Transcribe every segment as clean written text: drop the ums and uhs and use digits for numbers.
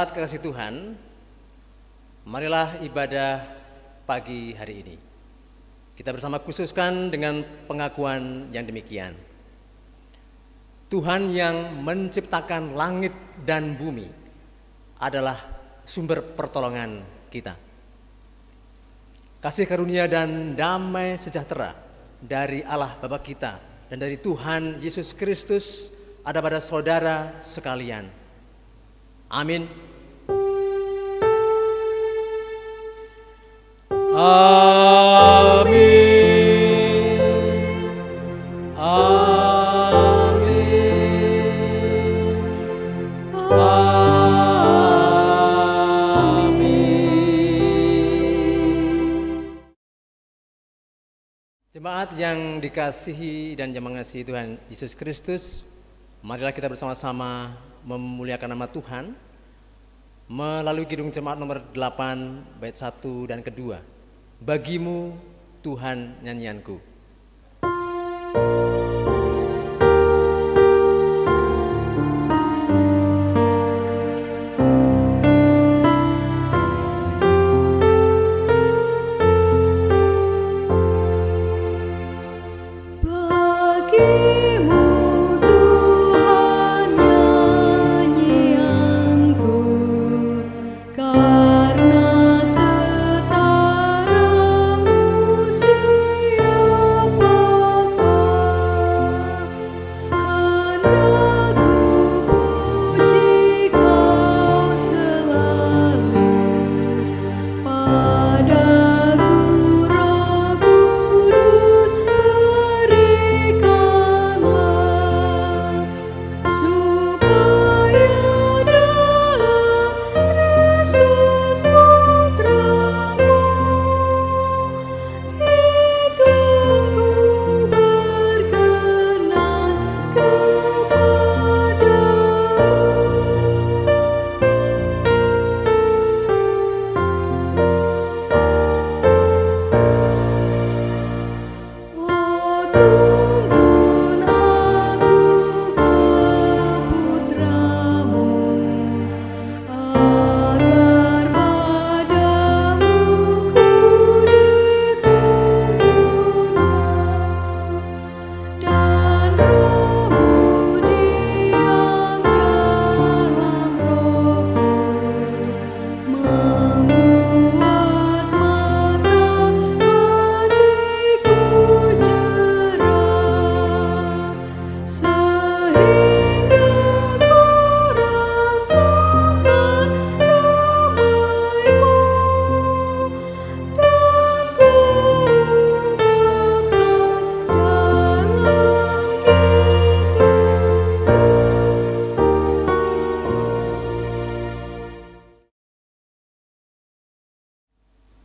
Jemaat kekasih Tuhan, marilah ibadah pagi hari ini kita bersama khususkan dengan pengakuan yang demikian. Tuhan yang menciptakan langit dan bumi adalah sumber pertolongan kita. Kasih karunia dan damai sejahtera dari Allah Bapa kita dan dari Tuhan Yesus Kristus ada pada saudara sekalian. Amin. Amin. Amin. Amin. Jemaat yang dikasihi dan yang mengasihi Tuhan Yesus Kristus, marilah kita bersama-sama memuliakan nama Tuhan melalui Kidung Jemaat nomor 8 bait 1 dan kedua. Bagimu Tuhan nyanyianku.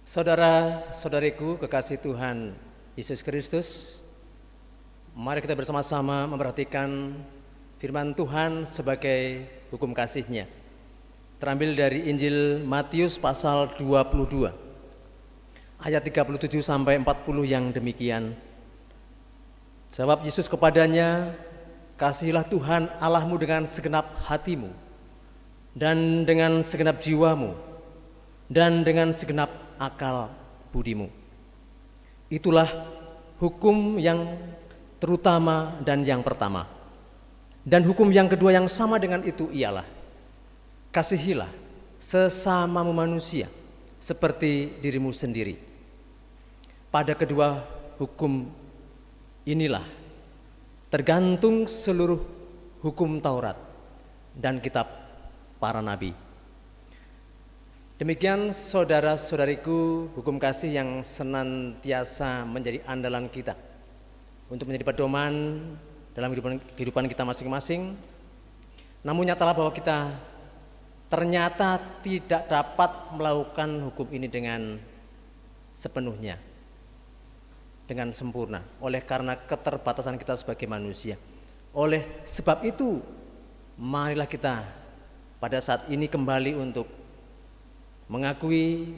Saudara-saudariku kekasih Tuhan Yesus Kristus, mari kita bersama-sama memperhatikan firman Tuhan sebagai hukum kasih-Nya. Terambil dari Injil Matius pasal 22, ayat 37 sampai 40 yang demikian. Jawab Yesus kepadanya, kasihilah Tuhan Allahmu dengan segenap hatimu, dan dengan segenap jiwamu, dan dengan segenap akal budimu. Itulah hukum yang terutama dan yang pertama. Dan hukum yang kedua yang sama dengan itu ialah, kasihilah sesamamu manusia seperti dirimu sendiri. Pada kedua hukum inilah tergantung seluruh hukum Taurat dan kitab para nabi. Demikian saudara-saudariku, hukum kasih yang senantiasa menjadi andalan kita untuk menjadi pedoman dalam kehidupan kita masing-masing. Namun nyatalah bahwa kita ternyata tidak dapat melakukan hukum ini dengan sepenuhnya, dengan sempurna, oleh karena keterbatasan kita sebagai manusia. Oleh sebab itu, marilah kita pada saat ini kembali untuk mengakui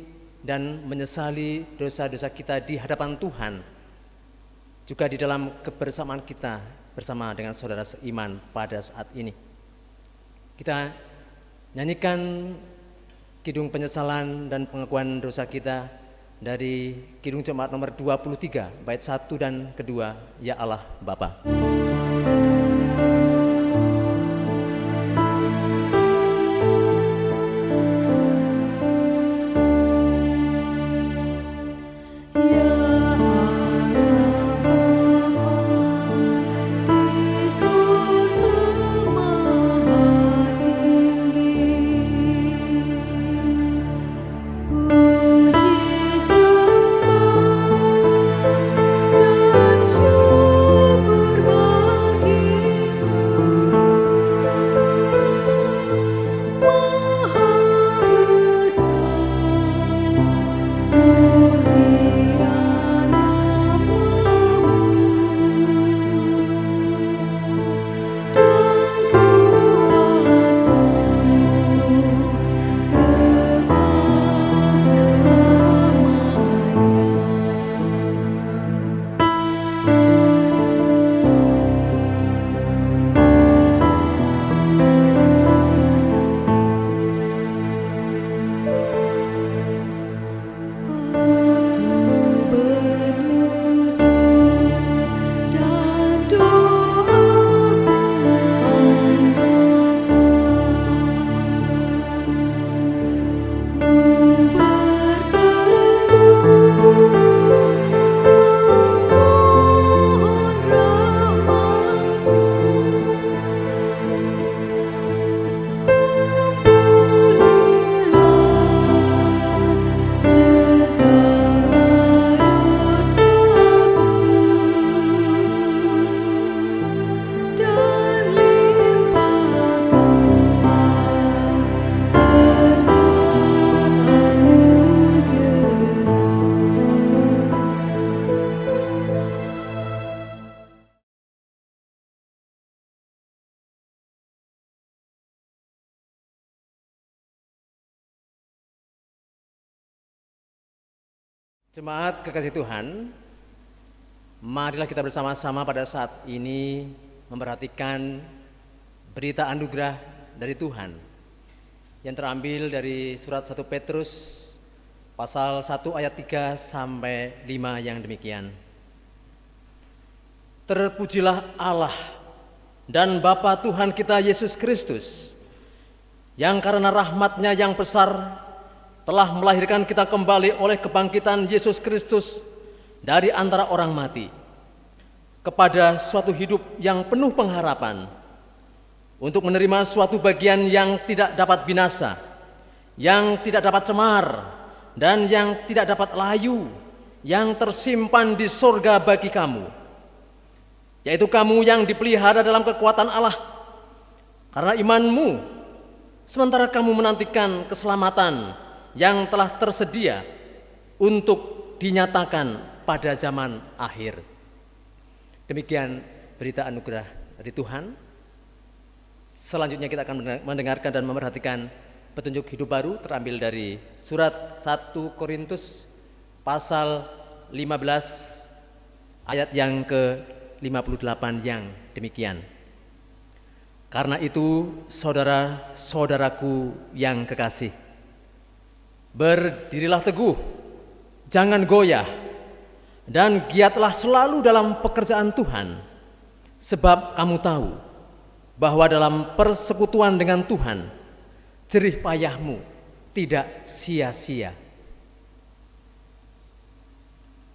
dan menyesali dosa-dosa kita di hadapan Tuhan, juga di dalam kebersamaan kita bersama dengan saudara seiman pada saat ini. Kita Nyanyikan Kidung Penyesalan dan Pengakuan Dosa kita dari Kidung Jemaat nomor 23, bait 1 dan kedua, Ya Allah Bapa. Jemaat kekasih Tuhan, marilah kita bersama-sama pada saat ini memperhatikan berita anugerah dari Tuhan yang terambil dari surat 1 Petrus pasal 1 ayat 3 sampai 5 yang demikian. Terpujilah Allah dan Bapa Tuhan kita Yesus Kristus, yang karena rahmat-Nya yang besar telah melahirkan kita kembali oleh kebangkitan Yesus Kristus dari antara orang mati kepada suatu hidup yang penuh pengharapan, untuk menerima suatu bagian yang tidak dapat binasa, yang tidak dapat cemar, dan yang tidak dapat layu, yang tersimpan di surga bagi kamu, yaitu kamu yang dipelihara dalam kekuatan Allah karena imanmu, sementara kamu menantikan keselamatan yang telah tersedia untuk dinyatakan pada zaman akhir. Demikian berita anugerah dari Tuhan. Selanjutnya kita akan mendengarkan dan memerhatikan petunjuk hidup baru terambil dari surat 1 Korintus pasal 15 ayat yang ke-58 yang demikian. Karena itu saudara-saudaraku yang kekasih, berdirilah teguh, jangan goyah, dan giatlah selalu dalam pekerjaan Tuhan, sebab kamu tahu bahwa dalam persekutuan dengan Tuhan, jerih payahmu tidak sia-sia.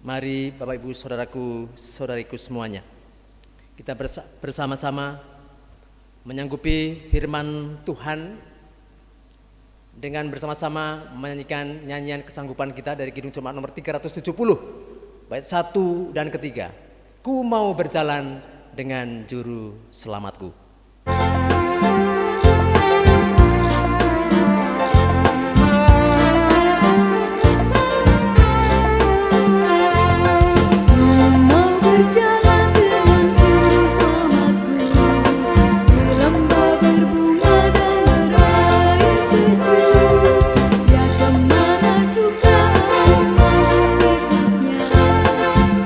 Mari Bapak Ibu Saudaraku, Saudariku semuanya, kita bersama-sama menyanggupi firman Tuhan dengan bersama-sama menyanyikan nyanyian kesanggupan kita dari Kidung Jemaat nomor 370, bait 1 dan ketiga. Ku mau berjalan dengan juru selamatku.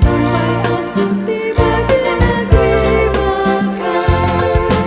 Sampai aku tiba di negeri bakar.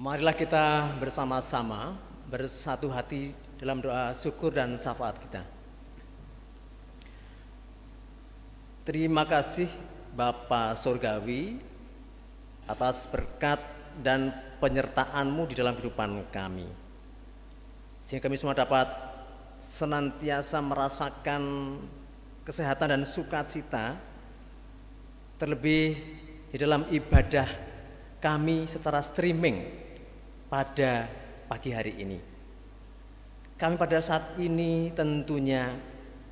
Marilah kita bersama-sama bersatu hati dalam doa syukur dan syafaat kita. Terima kasih Bapa Surgawi atas berkat dan penyertaan-Mu di dalam kehidupan kami, sehingga kami semua dapat senantiasa merasakan kesehatan dan sukacita, terlebih di dalam ibadah kami secara streaming pada pagi hari ini. Kami pada saat ini tentunya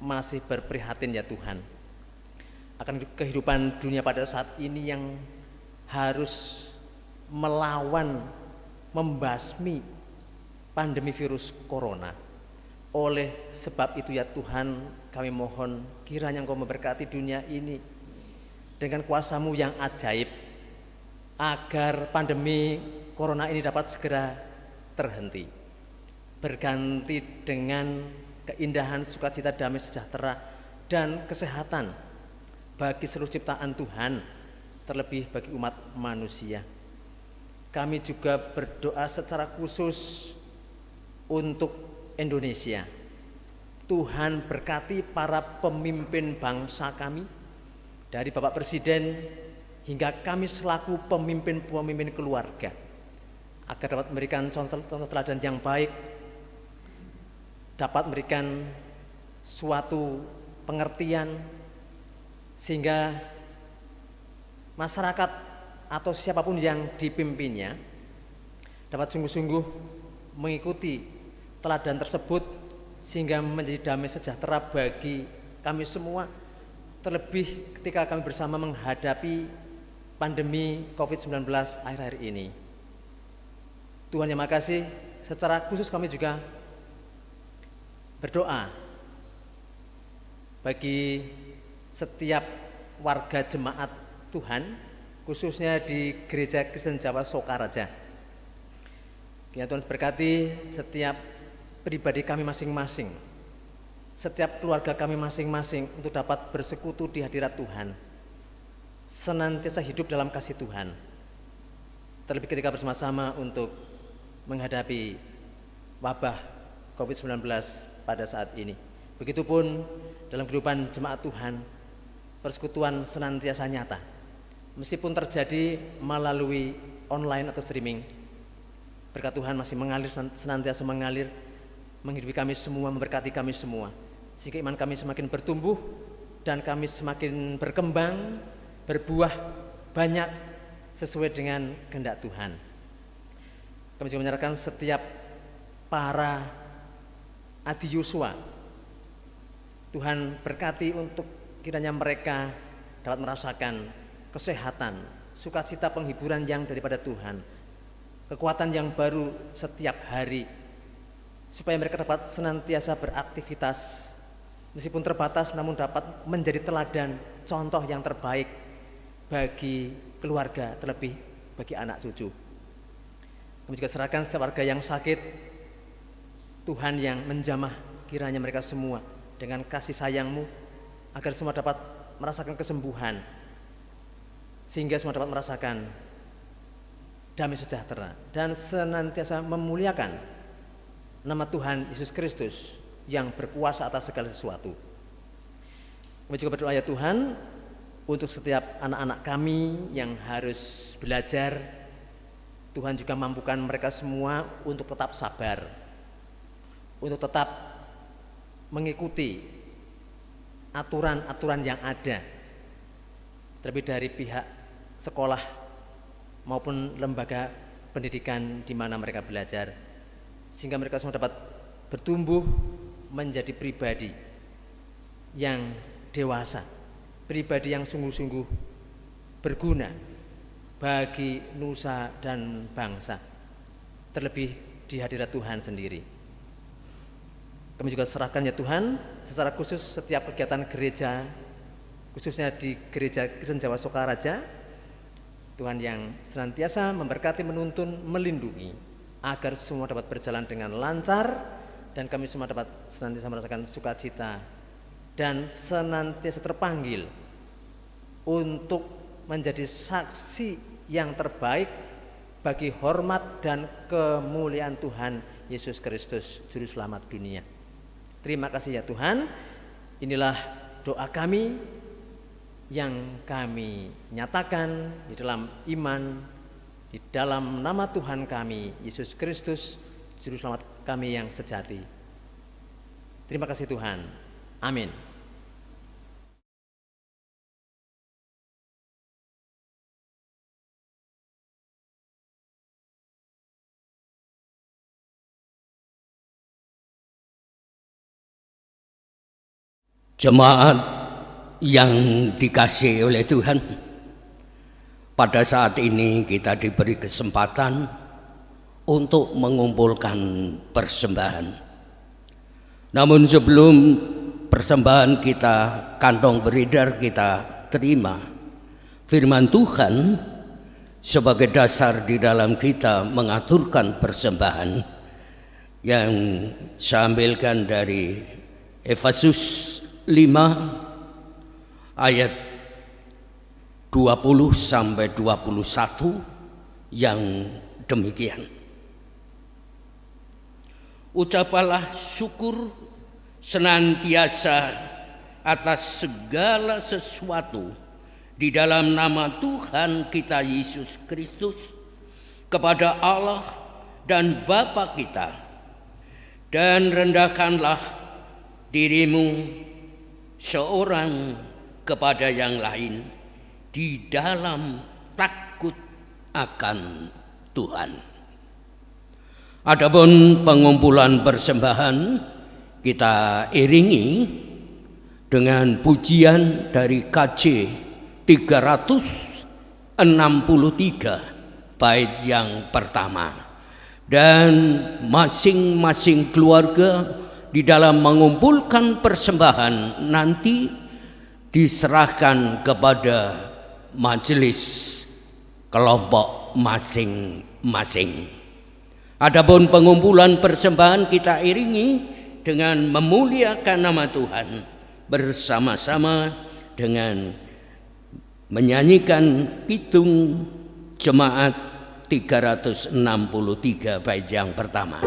masih berprihatin ya Tuhan akan kehidupan dunia pada saat ini yang harus melawan, membasmi pandemi virus corona. Oleh sebab itu ya Tuhan, kami mohon kiranya Engkau memberkati dunia ini dengan kuasa-Mu yang ajaib, agar pandemi corona ini dapat segera terhenti, berganti dengan keindahan, sukacita, damai sejahtera, dan kesehatan bagi seluruh ciptaan Tuhan, terlebih bagi umat manusia. Kami juga berdoa secara khusus untuk Indonesia. Tuhan berkati para pemimpin bangsa kami, dari Bapak Presiden hingga kami selaku pemimpin-pemimpin keluarga, agar dapat memberikan contoh teladan yang baik, dapat memberikan suatu pengertian, sehingga masyarakat atau siapapun yang dipimpinnya dapat sungguh-sungguh mengikuti teladan tersebut, sehingga menjadi damai sejahtera bagi kami semua, terlebih ketika kami bersama menghadapi pandemi COVID-19 akhir-akhir ini. Tuhan yang makasih, secara khusus kami juga berdoa bagi setiap warga jemaat Tuhan, khususnya di Gereja Kristen Jawa Sokaraja. Kiranya Tuhan berkati setiap pribadi kami masing-masing, setiap keluarga kami masing-masing untuk dapat bersekutu di hadirat Tuhan, senantiasa hidup dalam kasih Tuhan, terlebih ketika bersama-sama untuk menghadapi wabah COVID-19 pada saat ini. Begitupun dalam kehidupan jemaat Tuhan, persekutuan senantiasa nyata, meskipun terjadi melalui online atau streaming. Berkat Tuhan masih mengalir, senantiasa mengalir, menghidupi kami semua, memberkati kami semua, sehingga iman kami semakin bertumbuh dan kami semakin berkembang, berbuah banyak sesuai dengan kehendak Tuhan. Kami juga menyerahkan setiap para Adi Yosua. Tuhan berkati untuk kiranya mereka dapat merasakan kesehatan, sukacita, penghiburan yang daripada Tuhan, kekuatan yang baru setiap hari, supaya mereka dapat senantiasa beraktivitas meskipun terbatas, namun dapat menjadi teladan, contoh yang terbaik bagi keluarga, terlebih bagi anak cucu. Kami juga serahkan setiap warga yang sakit, Tuhan yang menjamah kiranya mereka semua dengan kasih sayang-Mu, agar semua dapat merasakan kesembuhan, sehingga semua dapat merasakan damai sejahtera dan senantiasa memuliakan nama Tuhan Yesus Kristus yang berkuasa atas segala sesuatu. Kami juga berdoa ya Tuhan untuk setiap anak-anak kami yang harus belajar. Tuhan juga mampukan mereka semua untuk tetap sabar, untuk tetap mengikuti aturan-aturan yang ada, terlebih dari pihak sekolah maupun lembaga pendidikan di mana mereka belajar, sehingga mereka semua dapat bertumbuh menjadi pribadi yang dewasa, pribadi yang sungguh-sungguh berguna bagi nusa dan bangsa, terlebih di hadirat Tuhan sendiri. Kami juga serahkan ya Tuhan secara khusus setiap kegiatan gereja, khususnya di Gereja Kristen Jawa Sokaraja, Tuhan yang senantiasa memberkati, menuntun, melindungi, agar semua dapat berjalan dengan lancar, dan kami semua dapat senantiasa merasakan sukacita dan senantiasa terpanggil untuk menjadi saksi yang terbaik bagi hormat dan kemuliaan Tuhan Yesus Kristus, Juru Selamat dunia. Terima kasih ya Tuhan. Inilah doa kami yang kami nyatakan di dalam iman, di dalam nama Tuhan kami, Yesus Kristus, Juru Selamat kami yang sejati. Terima kasih Tuhan. Amin. Jemaat yang dikasihi oleh Tuhan, pada saat ini kita diberi kesempatan untuk mengumpulkan persembahan. Namun sebelum persembahan kita kantong beredar kita terima, firman Tuhan sebagai dasar di dalam kita mengaturkan persembahan, yang saya ambilkan dari Efesus 5 ayat 20 sampai 21 yang demikian. Ucaplah syukur senantiasa atas segala sesuatu di dalam nama Tuhan kita Yesus Kristus kepada Allah dan Bapa kita, dan rendahkanlah dirimu seorang kepada yang lain di dalam takut akan Tuhan. Adapun pengumpulan persembahan kita iringi dengan pujian dari KJ 363 bait yang pertama, dan masing-masing keluarga di dalam mengumpulkan persembahan nanti diserahkan kepada majelis kelompok masing-masing. Adapun pengumpulan persembahan kita iringi dengan memuliakan nama Tuhan bersama-sama dengan menyanyikan Kidung Jemaat 363 bait yang pertama.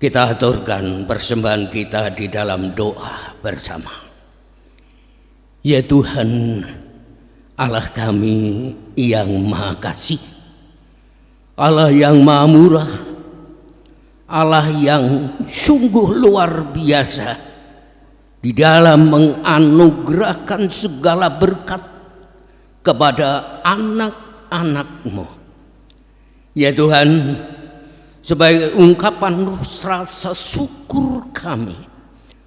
Kita aturkan persembahan kita di dalam doa bersama. Ya Tuhan, Allah kami yang Maha Kasih, Allah yang Maha Murah, Allah yang sungguh luar biasa di dalam menganugerahkan segala berkat kepada anak-anak-Mu. Ya Tuhan, sebagai ungkapan rasa syukur kami,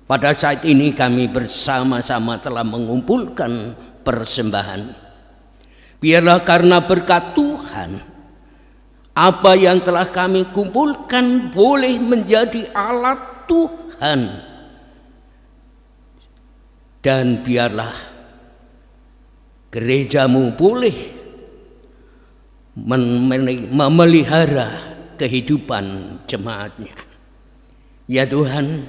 pada saat ini kami bersama-sama telah mengumpulkan persembahan. Biarlah karena berkat Tuhan, apa yang telah kami kumpulkan boleh menjadi alat Tuhan. Dan biarlah gereja-Mu boleh memelihara kehidupan jemaatnya. Ya Tuhan,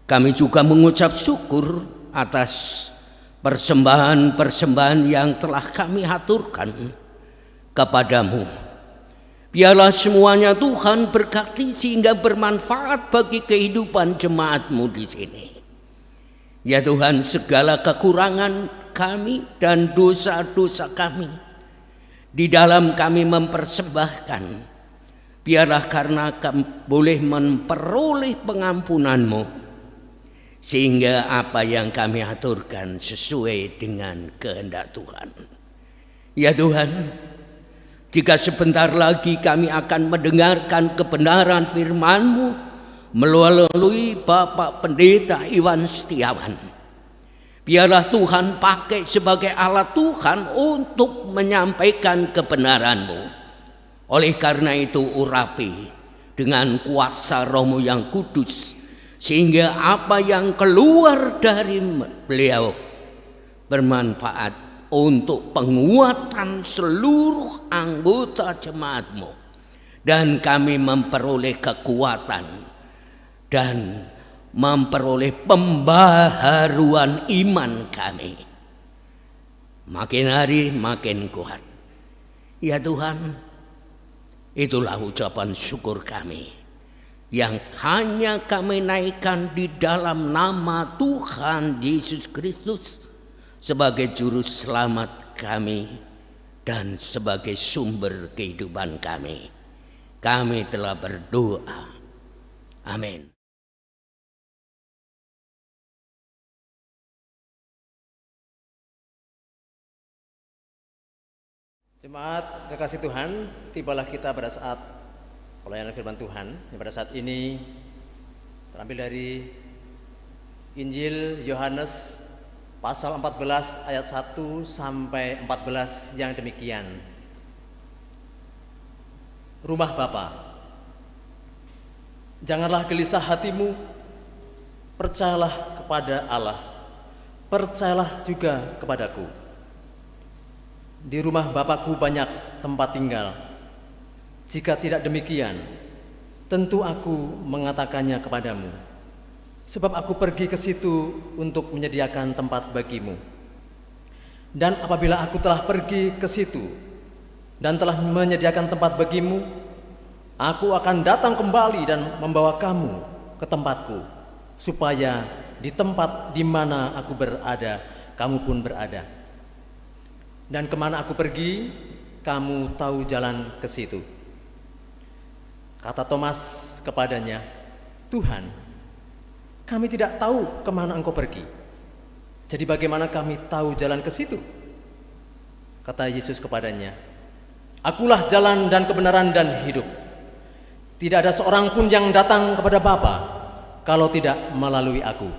kami juga mengucap syukur atas persembahan-persembahan yang telah kami aturkan kepadamu. Biarlah semuanya Tuhan berkati sehingga bermanfaat bagi kehidupan jemaat-Mu di sini. Ya Tuhan, segala kekurangan kami dan dosa-dosa kami di dalam kami mempersembahkan, biarlah karena kami boleh memperoleh pengampunan-Mu, sehingga apa yang kami aturkan sesuai dengan kehendak Tuhan. Ya Tuhan, jika sebentar lagi kami akan mendengarkan kebenaran firman-Mu melalui Bapak Pendeta Iwan Setiawan, biarlah Tuhan pakai sebagai alat Tuhan untuk menyampaikan kebenaran-Mu. Oleh karena itu urapi dengan kuasa Roh-Mu yang kudus, sehingga apa yang keluar dari beliau bermanfaat untuk penguatan seluruh anggota jemaat-Mu, dan kami memperoleh kekuatan dan memperoleh pembaharuan iman kami. Makin hari makin kuat. Ya Tuhan, itulah ucapan syukur kami yang hanya kami naikkan di dalam nama Tuhan Yesus Kristus sebagai juru selamat kami dan sebagai sumber kehidupan kami. Kami telah berdoa. Amin. Jemaat kekasih Tuhan, tibalah kita pada saat pelayanan firman Tuhan yang pada saat ini terambil dari Injil Yohanes pasal 14 ayat 1 sampai 14 yang demikian. Rumah Bapa, janganlah gelisah hatimu, percayalah kepada Allah, percayalah juga kepadaku. Di rumah Bapakku banyak tempat tinggal. Jika tidak demikian, tentu aku mengatakannya kepadamu. Sebab aku pergi ke situ untuk menyediakan tempat bagimu. Dan apabila aku telah pergi ke situ dan telah menyediakan tempat bagimu, aku akan datang kembali dan membawa kamu ke tempatku, supaya di tempat di mana aku berada, kamu pun berada. Dan kemana aku pergi, kamu tahu jalan ke situ. Kata Thomas kepadanya, Tuhan, kami tidak tahu kemana engkau pergi. Jadi bagaimana kami tahu jalan ke situ? Kata Yesus kepadanya, Akulah jalan dan kebenaran dan hidup. Tidak ada seorang pun yang datang kepada Bapa kalau tidak melalui aku.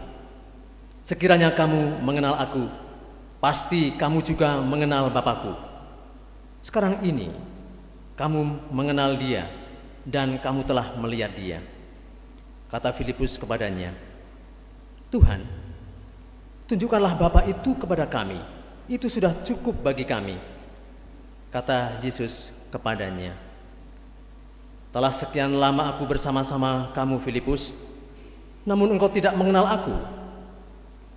Sekiranya kamu mengenal aku, pasti kamu juga mengenal Bapakku. Sekarang ini kamu mengenal Dia dan kamu telah melihat Dia. Kata Filipus kepadanya, Tuhan, tunjukkanlah Bapa itu kepada kami. Itu sudah cukup bagi kami. Kata Yesus kepadanya, telah sekian lama aku bersama-sama kamu, Filipus, namun engkau tidak mengenal aku.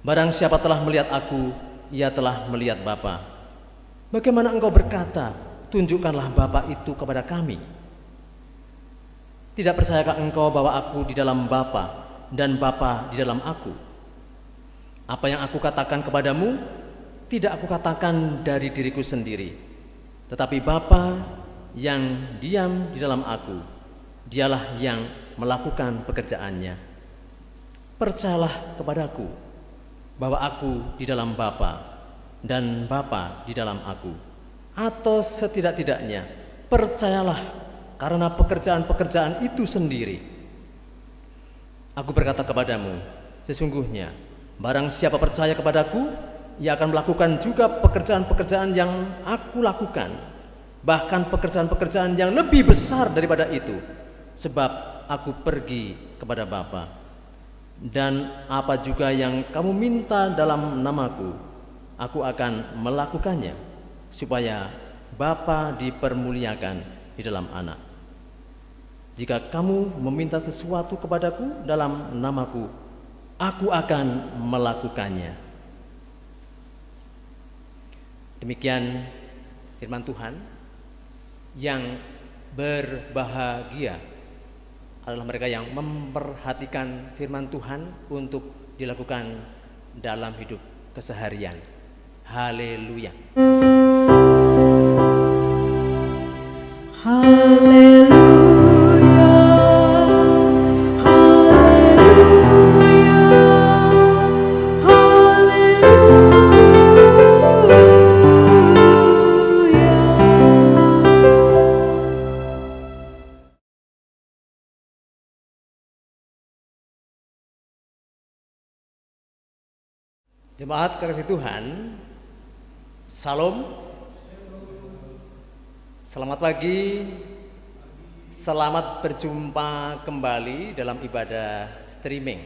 Barang siapa telah melihat aku, ia telah melihat Bapa. Bagaimana engkau berkata, tunjukkanlah Bapa itu kepada kami? Tidak percayakah engkau bahwa aku di dalam Bapa dan Bapa di dalam aku? Apa yang aku katakan kepadamu, tidak aku katakan dari diriku sendiri, tetapi Bapa yang diam di dalam aku, dialah yang melakukan pekerjaannya. Percayalah kepadaku bahwa aku di dalam Bapa dan Bapa di dalam aku. Atau setidak-tidaknya percayalah karena pekerjaan-pekerjaan itu sendiri. Aku berkata kepadamu, sesungguhnya barang siapa percaya kepadaku, ia akan melakukan juga pekerjaan-pekerjaan yang aku lakukan, bahkan pekerjaan-pekerjaan yang lebih besar daripada itu, sebab aku pergi kepada Bapa. Dan apa juga yang kamu minta dalam namaku, aku akan melakukannya, supaya Bapa dipermuliakan di dalam Anak. Jika kamu meminta sesuatu kepadaku dalam namaku, aku akan melakukannya. Demikian firman Tuhan yang Berbahagia adalah mereka yang memperhatikan firman Tuhan untuk dilakukan dalam hidup keseharian. Haleluya. Jemaat kekasih Tuhan, Salam, selamat pagi, selamat berjumpa kembali dalam ibadah streaming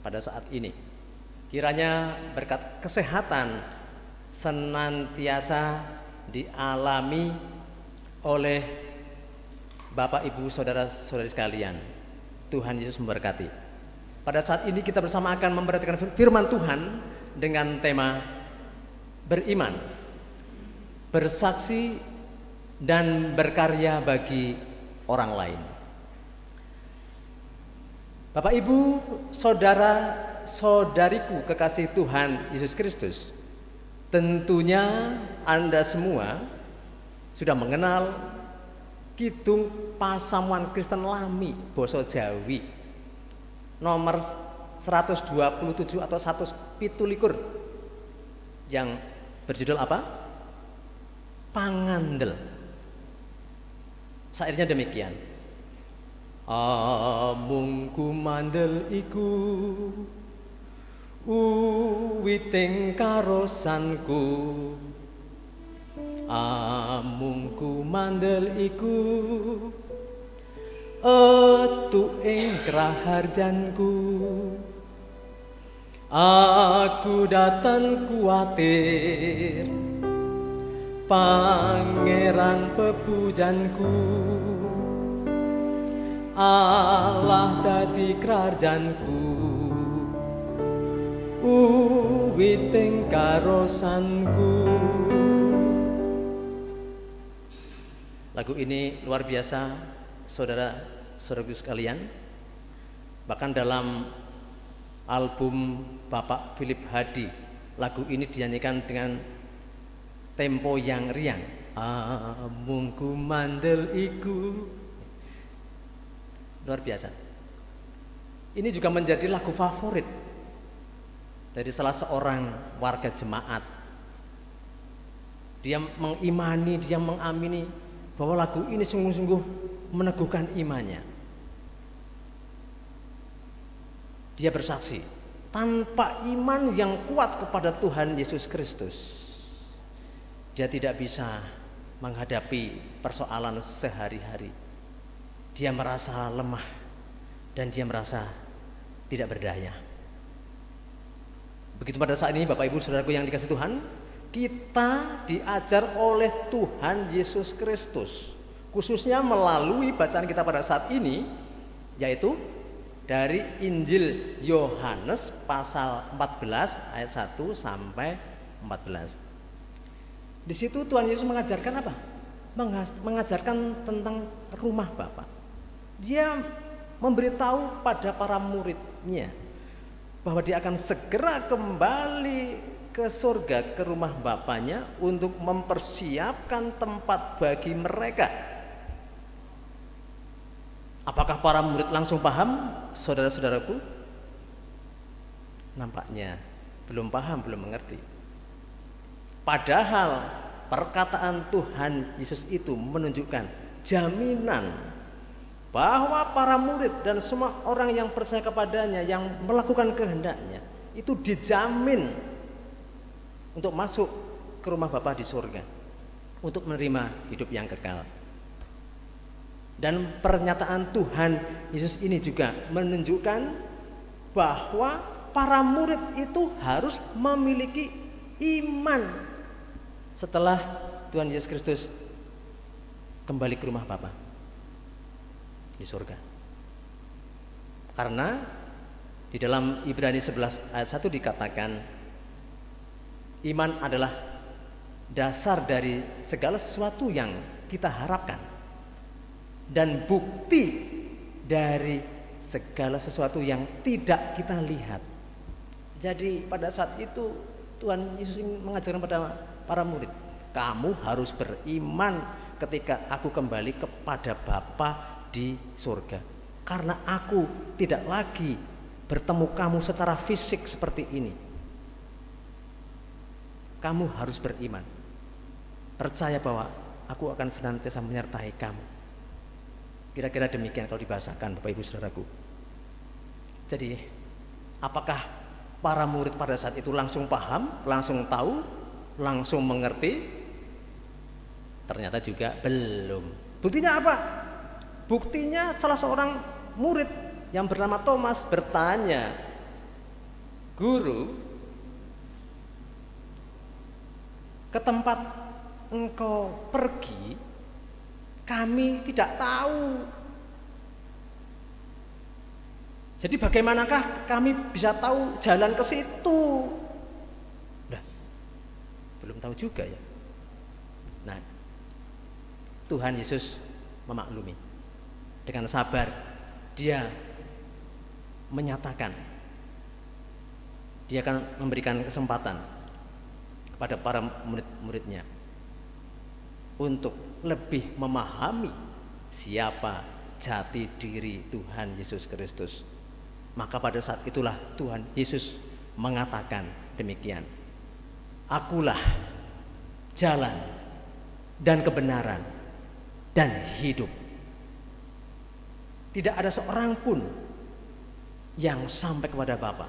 pada saat ini. Kiranya berkat kesehatan senantiasa dialami oleh Bapak, Ibu, Saudara-saudari sekalian. Tuhan Yesus memberkati. Pada saat ini kita bersama akan memperhatikan firman Tuhan dengan tema beriman, bersaksi, dan berkarya bagi orang lain. Bapak, Ibu, saudara-saudariku kekasih Tuhan Yesus Kristus, tentunya Anda semua sudah mengenal Kidung Pasamuan Kristen Lami Basa Jawi nomor 127 atau 127 yang berjudul apa? Pangandel. Sairnya demikian. Amung kumandel iku witing karosanku, amung kumandel iku etu ing kraharjanku, aku datan kuatir pangeran pepujanku, Allah dadi kraharjanku, witing karosanku. Lagu ini luar biasa, saudara-saudaraku sekalian. Bahkan dalam album Bapak Philip Hadi, lagu ini dinyanyikan dengan tempo yang riang. Amung kumandel iku. Luar biasa. Ini juga menjadi lagu favorit dari salah seorang warga jemaat. Dia mengimani, dia mengamini bahwa lagu ini sungguh-sungguh meneguhkan imannya. Dia bersaksi, tanpa iman yang kuat kepada Tuhan Yesus Kristus, dia tidak bisa menghadapi persoalan sehari-hari. Dia merasa lemah dan dia merasa tidak berdaya. Begitu pada saat ini, Bapak, Ibu, Saudaraku yang dikasihi Tuhan, kita diajar oleh Tuhan Yesus Kristus, khususnya melalui bacaan kita pada saat ini, yaitu dari Injil Yohanes pasal 14 ayat 1 sampai 14. Di situ Tuhan Yesus mengajarkan apa? Mengajarkan tentang rumah Bapa. Dia memberitahu kepada para muridnya bahwa dia akan segera kembali ke surga, ke rumah Bapanya, untuk mempersiapkan tempat bagi mereka. Apakah para murid langsung paham, saudara-saudaraku? Nampaknya belum paham, belum mengerti. Padahal perkataan Tuhan Yesus itu menunjukkan jaminan bahwa para murid dan semua orang yang percaya kepadanya, yang melakukan kehendaknya, itu dijamin untuk masuk ke rumah Bapa di surga, untuk menerima hidup yang kekal. Dan pernyataan Tuhan Yesus ini juga menunjukkan bahwa para murid itu harus memiliki iman setelah Tuhan Yesus Kristus kembali ke rumah Bapa di surga. Karena di dalam Ibrani 11 ayat 1 dikatakan, iman adalah dasar dari segala sesuatu yang kita harapkan, dan bukti dari segala sesuatu yang tidak kita lihat. Jadi pada saat itu Tuhan Yesus ingin mengajarkan pada para murid, kamu harus beriman ketika aku kembali kepada Bapa di surga. Karena aku tidak lagi bertemu kamu secara fisik seperti ini. Kamu harus beriman. Percaya bahwa aku akan senantiasa menyertai kamu. Kira-kira demikian kalau dibahasakan Bapak Ibu Saudaraku. Jadi apakah para murid pada saat itu langsung paham, langsung tahu, langsung mengerti? Ternyata juga belum. Buktinya apa? Buktinya salah seorang murid yang bernama Thomas bertanya, Guru, ke tempat engkau pergi kami tidak tahu. Jadi bagaimanakah kami bisa tahu jalan ke situ? Nah, belum tahu juga ya. Nah, Tuhan Yesus memaklumi. Dengan sabar dia menyatakan, dia akan memberikan kesempatan kepada para murid-muridnya untuk lebih memahami siapa jati diri Tuhan Yesus Kristus. Maka pada saat itulah Tuhan Yesus mengatakan demikian, akulah jalan dan kebenaran dan hidup. Tidak ada seorang pun yang sampai kepada Bapa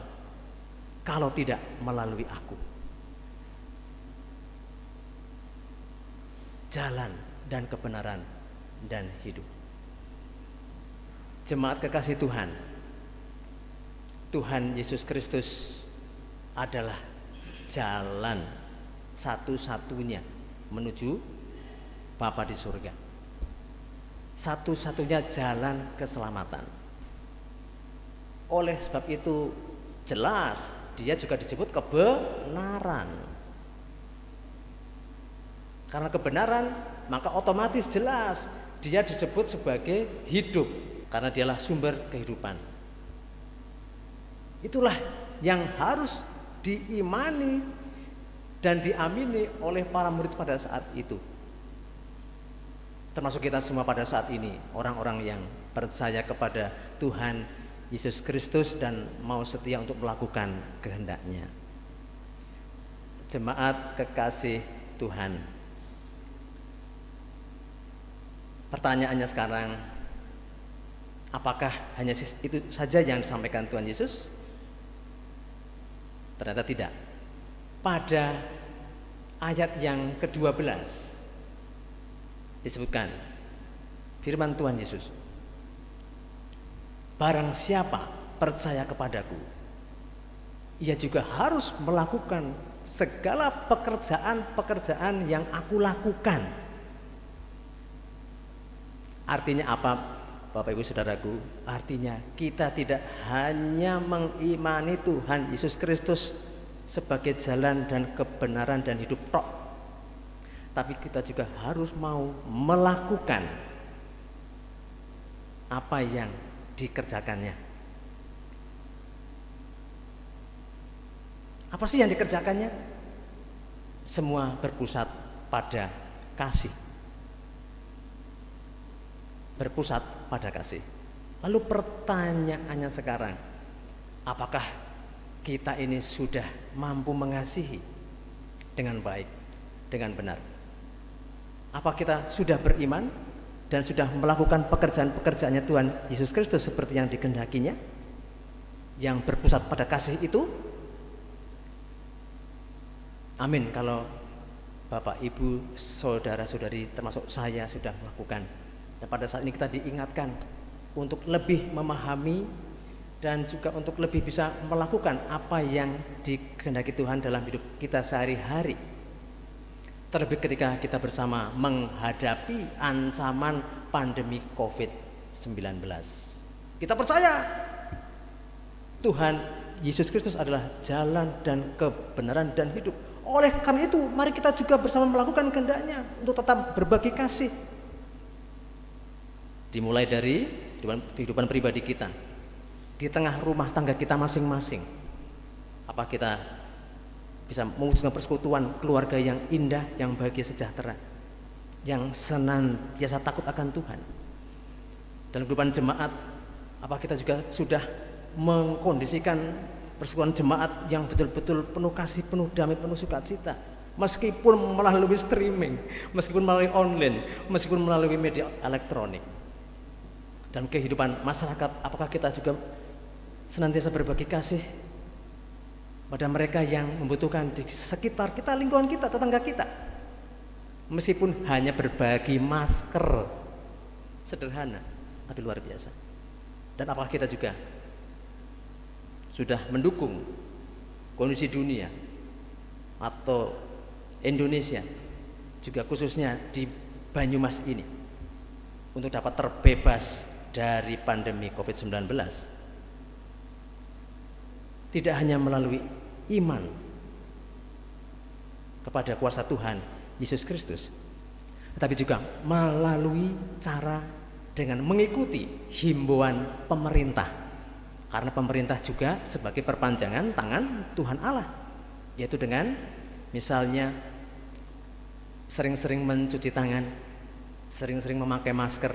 kalau tidak melalui aku. Jalan dan kebenaran dan hidup. Jemaat kekasih Tuhan, Tuhan Yesus Kristus adalah jalan satu-satunya menuju Bapa di surga. Satu-satunya jalan keselamatan. Oleh sebab itu jelas dia juga disebut kebenaran. Karena kebenaran maka otomatis jelas dia disebut sebagai hidup, karena dialah sumber kehidupan. Itulah yang harus diimani dan diamini oleh para murid pada saat itu. Termasuk kita semua pada saat ini, orang-orang yang percaya kepada Tuhan Yesus Kristus dan mau setia untuk melakukan kehendak-Nya. Jemaat kekasih Tuhan, pertanyaannya sekarang, apakah hanya itu saja yang disampaikan Tuhan Yesus? Ternyata tidak. Pada ayat yang ke-12 disebutkan firman Tuhan Yesus, barang siapa percaya kepadaku, ia juga harus melakukan segala pekerjaan-pekerjaan yang aku lakukan. Artinya apa, Bapak Ibu Saudaraku? Artinya kita tidak hanya mengimani Tuhan Yesus Kristus sebagai jalan dan kebenaran dan hidup tok, tapi kita juga harus mau melakukan apa yang dikerjakannya. Apa sih yang dikerjakannya? Semua berpusat pada kasih. Berpusat pada kasih. Lalu pertanyaannya sekarang, apakah kita ini sudah mampu mengasihi dengan baik, dengan benar? Apa kita sudah beriman dan sudah melakukan pekerjaan-pekerjaannya Tuhan Yesus Kristus seperti yang dikehendakinya, yang berpusat pada kasih itu? Amin kalau Bapak, Ibu, saudara-saudari termasuk saya sudah melakukan. Dan pada saat ini kita diingatkan untuk lebih memahami dan juga untuk lebih bisa melakukan apa yang dikehendaki Tuhan dalam hidup kita sehari-hari. Terlebih ketika kita bersama menghadapi ancaman pandemi COVID-19. Kita percaya Tuhan Yesus Kristus adalah jalan dan kebenaran dan hidup. Oleh karena itu, mari kita juga bersama melakukan kehendak-Nya untuk tetap berbagi kasih. Dimulai dari kehidupan pribadi kita, di tengah rumah tangga kita masing-masing. Apa kita bisa mewujudkan persekutuan keluarga yang indah, yang bahagia sejahtera, yang senantiasa takut akan Tuhan. Dalam kehidupan jemaat, apa kita juga sudah mengkondisikan persekutuan jemaat yang betul-betul penuh kasih, penuh damai, penuh sukacita, meskipun melalui streaming, meskipun melalui online, meskipun melalui media elektronik. Dan kehidupan masyarakat, apakah kita juga senantiasa berbagi kasih pada mereka yang membutuhkan di sekitar kita, lingkungan kita, tetangga kita, meskipun hanya berbagi masker sederhana tapi luar biasa. Dan apakah kita juga sudah mendukung kondisi dunia atau Indonesia juga khususnya di Banyumas ini untuk dapat terbebas dari pandemi COVID-19, tidak hanya melalui iman kepada kuasa Tuhan Yesus Kristus, tetapi juga melalui cara dengan mengikuti himbauan pemerintah, karena pemerintah juga sebagai perpanjangan tangan Tuhan Allah, yaitu dengan misalnya sering-sering mencuci tangan, sering-sering memakai masker,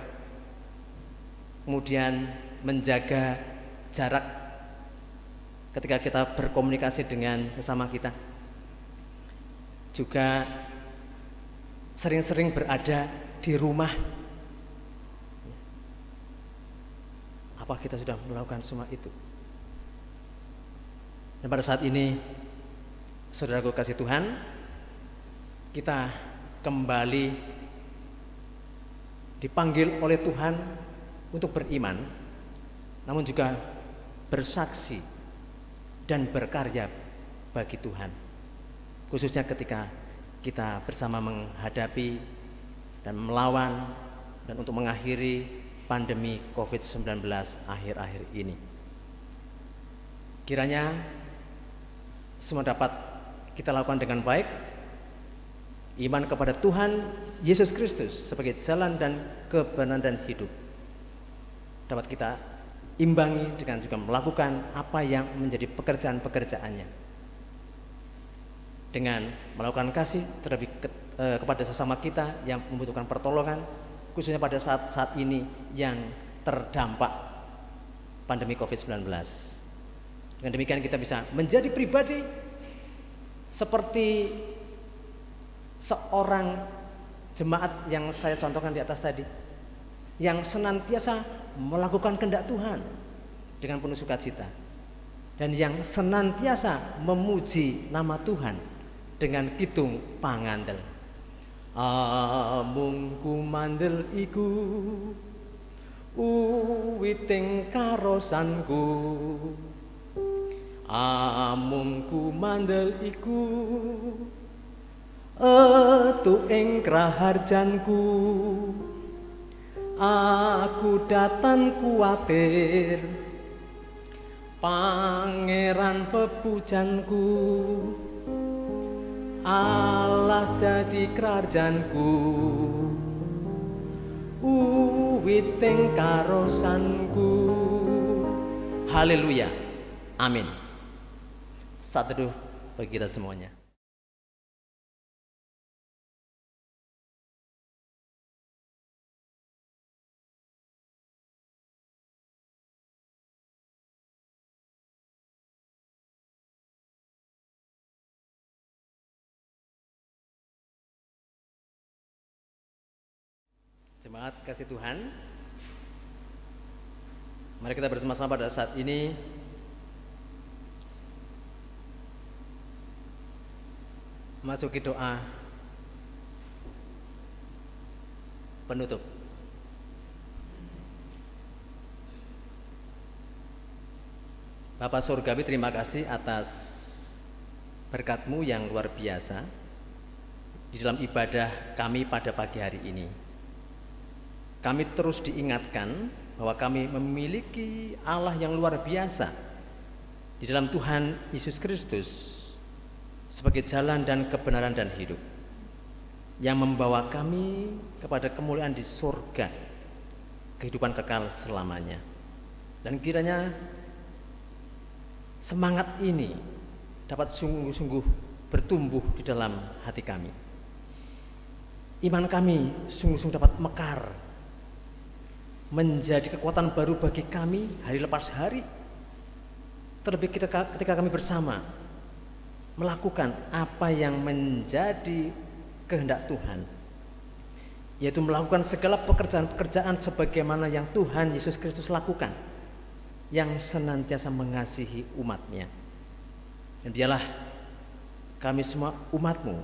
kemudian menjaga jarak ketika kita berkomunikasi dengan sesama kita, juga sering-sering berada di rumah. Apa kita sudah melakukan semua itu? Dan pada saat ini, saudaraku kasih Tuhan, kita kembali dipanggil oleh Tuhan untuk beriman, namun juga bersaksi dan berkarya bagi Tuhan, khususnya ketika kita bersama menghadapi dan melawan dan untuk mengakhiri pandemi COVID-19 akhir-akhir ini. Kiranya semua dapat kita lakukan dengan baik, iman kepada Tuhan Yesus Kristus sebagai jalan dan kebenaran dan hidup dapat kita imbangi dengan juga melakukan apa yang menjadi pekerjaan-pekerjaannya, dengan melakukan kasih terlebih kepada sesama kita yang membutuhkan pertolongan, khususnya pada saat-saat ini yang terdampak pandemi COVID-19. Dengan demikian kita bisa menjadi pribadi seperti seorang jemaat yang saya contohkan di atas tadi, yang senantiasa melakukan kehendak Tuhan dengan penuh sukacita, dan yang senantiasa memuji nama Tuhan dengan kidung pangandel. Amung kumandel iku uwiting karosanku, amung kumandel iku etu ing kraharjanku. Aku datan kuatir pangeran pepujanku, Allah dadi krajanku, uwiting karosanku. Haleluya, amin. Saat teduh bagi kita semuanya. Jemaat kasih Tuhan, mari kita bersama-sama pada saat ini masuki doa penutup. Bapa Surgawi, terima kasih atas berkat-Mu yang luar biasa di dalam ibadah kami pada pagi hari ini. Kami terus diingatkan bahwa kami memiliki Allah yang luar biasa di dalam Tuhan Yesus Kristus sebagai jalan dan kebenaran dan hidup, yang membawa kami kepada kemuliaan di surga kehidupan kekal selamanya. Dan kiranya semangat ini dapat sungguh-sungguh bertumbuh di dalam hati kami. Iman kami sungguh-sungguh dapat mekar, menjadi kekuatan baru bagi kami hari lepas hari. Terlebih ketika kami bersama melakukan apa yang menjadi kehendak Tuhan, yaitu melakukan segala pekerjaan-pekerjaan sebagaimana yang Tuhan Yesus Kristus lakukan, yang senantiasa mengasihi umat-Nya. Dan biarlah kami semua umat-Mu,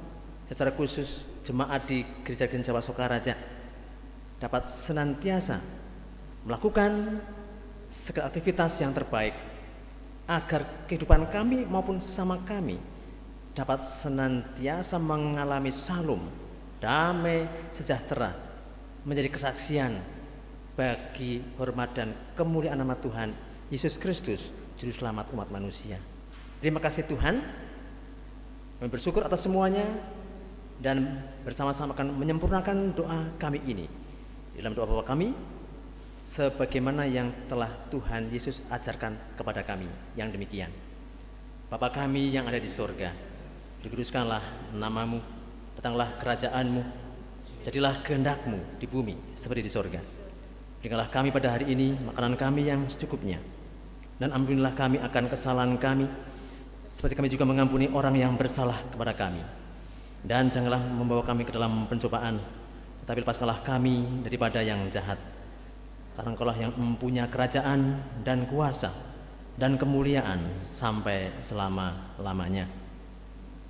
secara khusus jemaat di Gereja Jawa Sokaraja, dapat senantiasa melakukan segala aktivitas yang terbaik agar kehidupan kami maupun sesama kami dapat senantiasa mengalami salum, damai, sejahtera, menjadi kesaksian bagi hormat dan kemuliaan nama Tuhan Yesus Kristus, Juru Selamat umat manusia. Terima kasih Tuhan, kami bersyukur atas semuanya, dan bersama-sama akan menyempurnakan doa kami ini dalam doa Bapa kami, sebagaimana yang telah Tuhan Yesus ajarkan kepada kami yang demikian. Bapa kami yang ada di sorga, dikuduskanlah nama-Mu, datanglah kerajaan-Mu, jadilah kehendak-Mu di bumi seperti di sorga. Berikanlah kami pada hari ini makanan kami yang secukupnya, dan ampunilah kami akan kesalahan kami, seperti kami juga mengampuni orang yang bersalah kepada kami. Dan janganlah membawa kami ke dalam pencobaan, tetapi lepaskanlah kami daripada yang jahat. Karena Engkau-lah yang mempunyai kerajaan dan kuasa dan kemuliaan sampai selama-lamanya.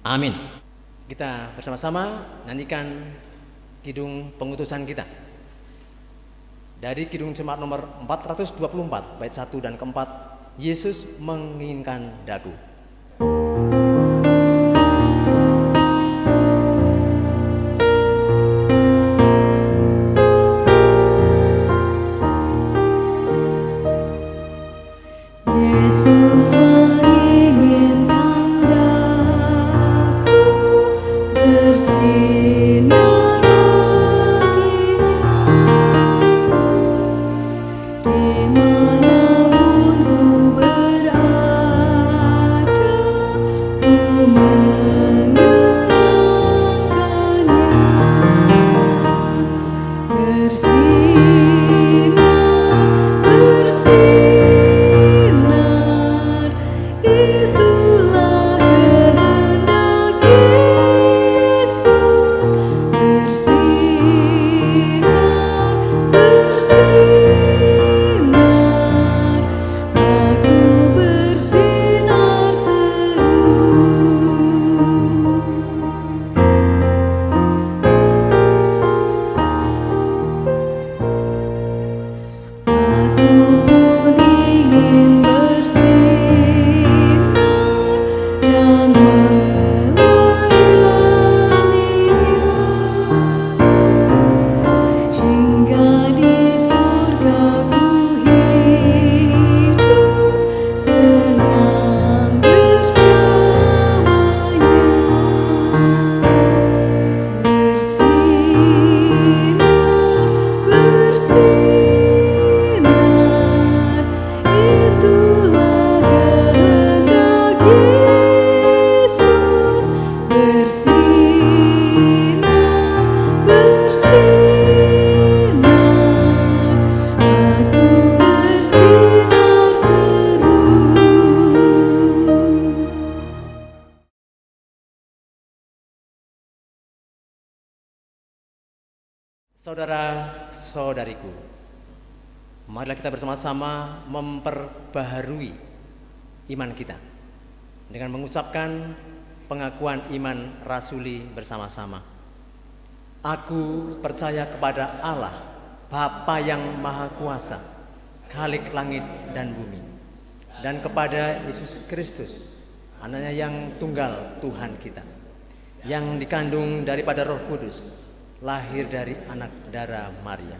Amin. Kita bersama-sama nyanyikan kidung pengutusan kita dari kidung jemaat nomor 424 bait 1 dan keempat, Yesus menginginkan daku. Yesus menginginkan daku bersinar baginya, dimanapun ku berada, ku mengenangkannya. Bersinar, bersinar, itulah kehendak Yesus. Bersinar, bersinar, aku bersinar terus. Aku pun ingin bersinar dan melayaninya, hingga di surga ku hidup senang bersamanya. Bersinar, bersinar, itulah kehendak Yesus. Bersinar, bersinar, aku bersinar terus. Saudara-saudariku, marilah kita bersama-sama memperbaharui iman kita dengan mengucapkan pengakuan iman rasuli bersama-sama. Aku percaya kepada Allah, Bapa yang Maha Kuasa, Khalik langit dan bumi, dan kepada Yesus Kristus, Anaknya yang tunggal Tuhan kita, yang dikandung daripada Roh Kudus, lahir dari anak darah Maria,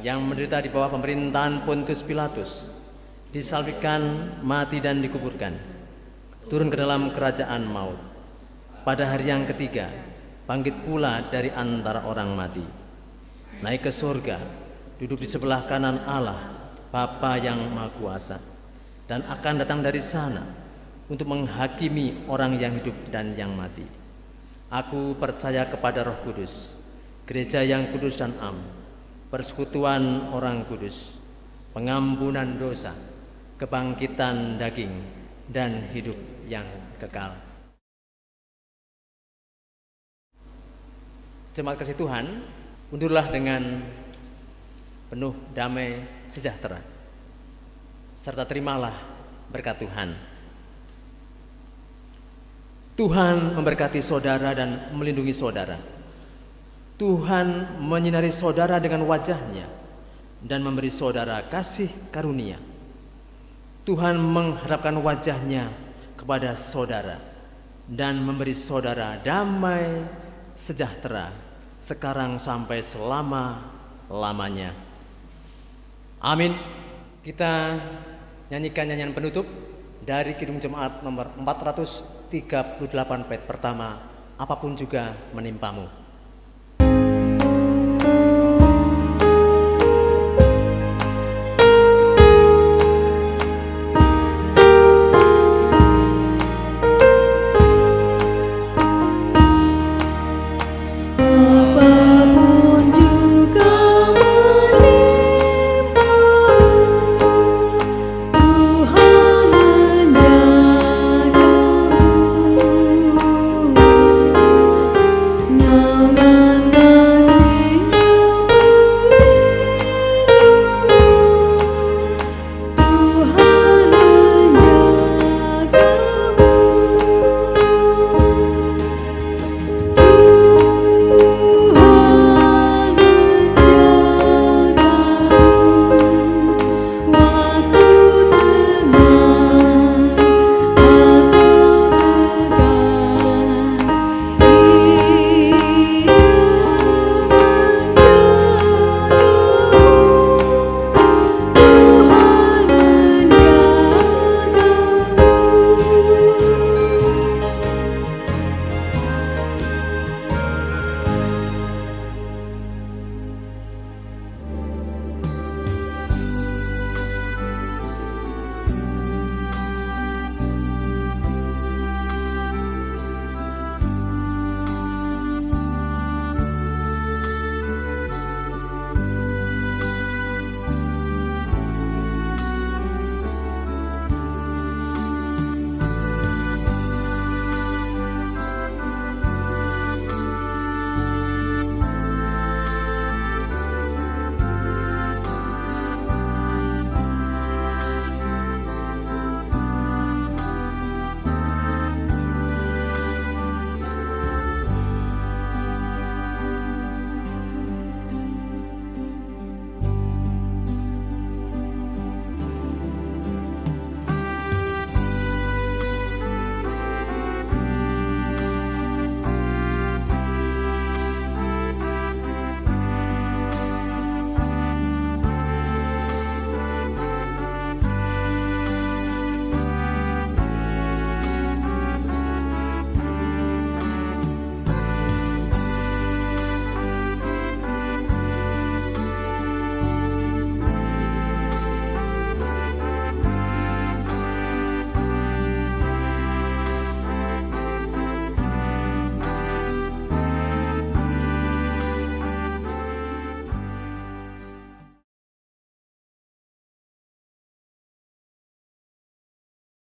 yang menderita di bawah pemerintahan Pontius Pilatus, disalibkan, mati dan dikuburkan, turun ke dalam kerajaan maut. Pada hari yang ketiga, bangkit pula dari antara orang mati, naik ke surga, duduk di sebelah kanan Allah, Bapa yang Maha Kuasa, dan akan datang dari sana untuk menghakimi orang yang hidup dan yang mati. Aku percaya kepada Roh Kudus, gereja yang kudus dan am, persekutuan orang kudus, pengampunan dosa, kebangkitan daging, dan hidup yang kekal. Jemaat kasih Tuhan, undurlah dengan penuh damai sejahtera, serta terimalah berkat Tuhan. Tuhan memberkati saudara dan melindungi saudara. Tuhan menyinari saudara dengan wajah-Nya dan memberi saudara kasih karunia. Tuhan menghadapkan wajah-Nya kepada saudara dan memberi saudara damai sejahtera sekarang sampai selama-lamanya. Amin. Kita nyanyikan nyanyian penutup dari Kidung Jemaat nomor 438 bait pertama, apapun juga menimpamu.